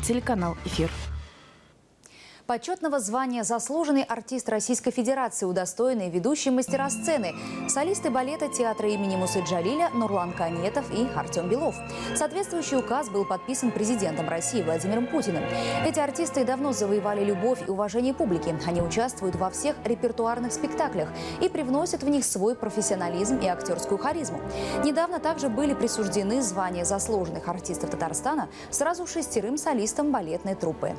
Телеканал «Эфир». Почетного звания «Заслуженный артист Российской Федерации» удостоенные ведущие мастера сцены, солисты балета театра имени Мусы Джалиля Нурлан Канетов и Артем Белов. Соответствующий указ был подписан президентом России Владимиром Путиным. Эти артисты давно завоевали любовь и уважение публики. Они участвуют во всех репертуарных спектаклях и привносят в них свой профессионализм и актерскую харизму. Недавно также были присуждены звания заслуженных артистов Татарстана сразу 6 солистам балетной труппы.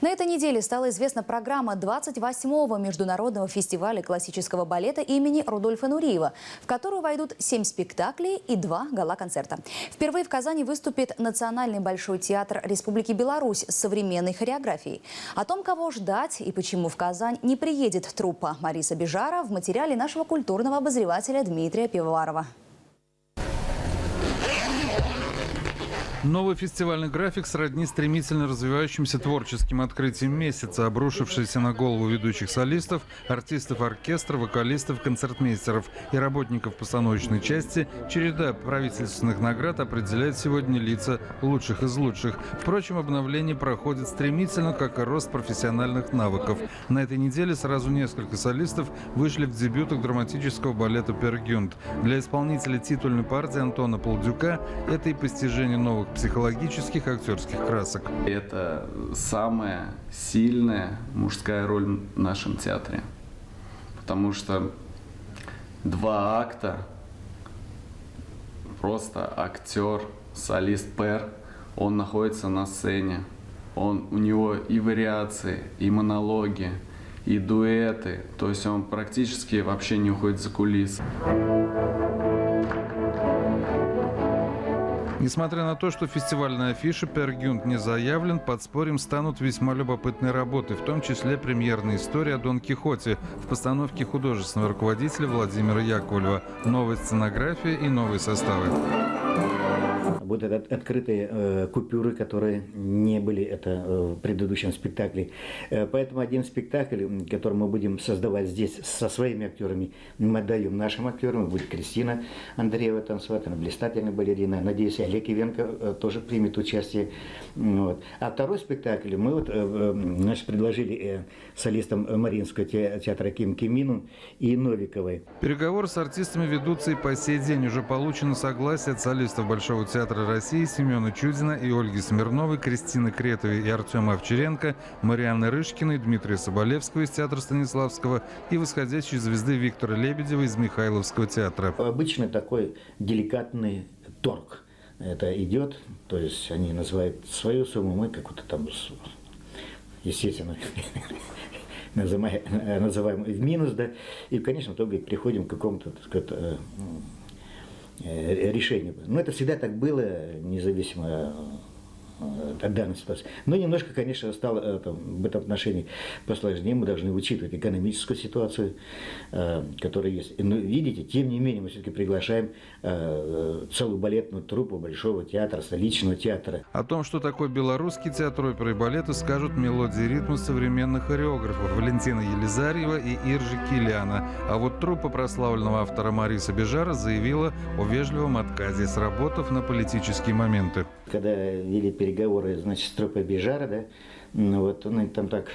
На этой неделе стала известна программа 28-го международного фестиваля классического балета имени Рудольфа Нуриева, в которую войдут 7 спектаклей и 2 гала-концерта. Впервые в Казани выступит Национальный большой театр Республики Беларусь с современной хореографией. О том, кого ждать и почему в Казань не приедет труппа Мариса Бежара, в материале нашего культурного обозревателя Дмитрия Пивоварова. Новый фестивальный график сродни стремительно развивающимся творческим открытием месяца, обрушившийся на голову ведущих солистов, артистов оркестра, вокалистов, концертмейстеров и работников постановочной части. Череда правительственных наград определяет сегодня лица лучших из лучших. Впрочем, обновление проходит стремительно, как и рост профессиональных навыков. На этой неделе сразу несколько солистов вышли в дебютах драматического балета «Пер Гюнд». Для исполнителя титульной партии Антона Полдюка это и постижение новых психологических актерских красок. Это самая сильная мужская роль в нашем театре, потому что 2 акта, просто актер, солист Пер, он находится на сцене, у него и вариации, и монологи, и дуэты, то есть он практически вообще не уходит за кулисы. Несмотря на то, что фестивальная афиша «Пер Гюнд» не заявлен, подспорьем станут весьма любопытные работы, в том числе премьерная история о Дон Кихоте в постановке художественного руководителя Владимира Яковлева, новая сценография и новые составы. Будут открытые купюры, которые не были в предыдущем спектакле. Поэтому один спектакль, который мы будем создавать здесь со своими актерами, мы отдаем нашим актерам. Будет Кристина Андреева танцевать, она блистательная балерина. Надеюсь, Олег Ивенко тоже примет участие. Вот. А второй спектакль мы предложили солистам Мариинского театра Ким Кимину и Новиковой. Переговоры с артистами ведутся и по сей день. Уже получено согласие от солистов Большого театра России Семена Чудина и Ольги Смирновой, Кристины Кретовой и Артема Овчаренко, Марианны Рышкиной, Дмитрия Соболевского из театра Станиславского и восходящей звезды Виктора Лебедева из Михайловского театра. Обычно такой деликатный торг это идет, то есть они называют свою сумму, мы какую-то там, естественно, называем в минус, да, и в конечном итоге приходим к какому-то, так сказать, решению. Но это всегда так было, независимо от данной ситуации. Но немножко, конечно, стало в этом отношении посложнее. Мы должны учитывать экономическую ситуацию, которая есть. Но видите, тем не менее, мы все-таки приглашаем целую балетную труппу Большого театра, столичного театра. О том, что такое белорусский театр оперы и балета, скажут мелодии и ритмы современных хореографов Валентина Елизарьева и Иржи Килиана. А вот труппа прославленного автора Мариса Бежара заявила о вежливом отказе, сработав на политические моменты. Когда вели переговоры, значит, с труппой Бежара, да, вот они там так,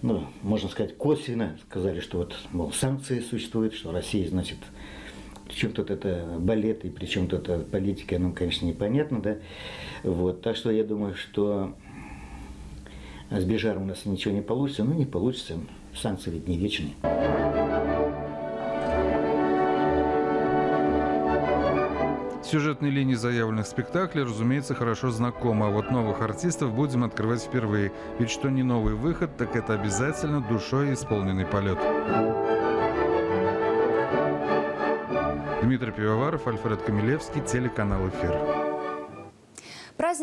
можно сказать, косвенно сказали, что вот, мол, санкции существуют, что Россия, значит, причем тут это балет и причем тут это политика, конечно, непонятно, да, вот, так что я думаю, что с Бежаром у нас ничего не получится, не получится, санкции ведь не вечные. Сюжетные линии заявленных спектаклей, разумеется, хорошо знакомы, а вот новых артистов будем открывать впервые. Ведь что не новый выход, так это обязательно душой исполненный полет. Дмитрий Пивоваров, Альфред Камилевский, телеканал «Эфир».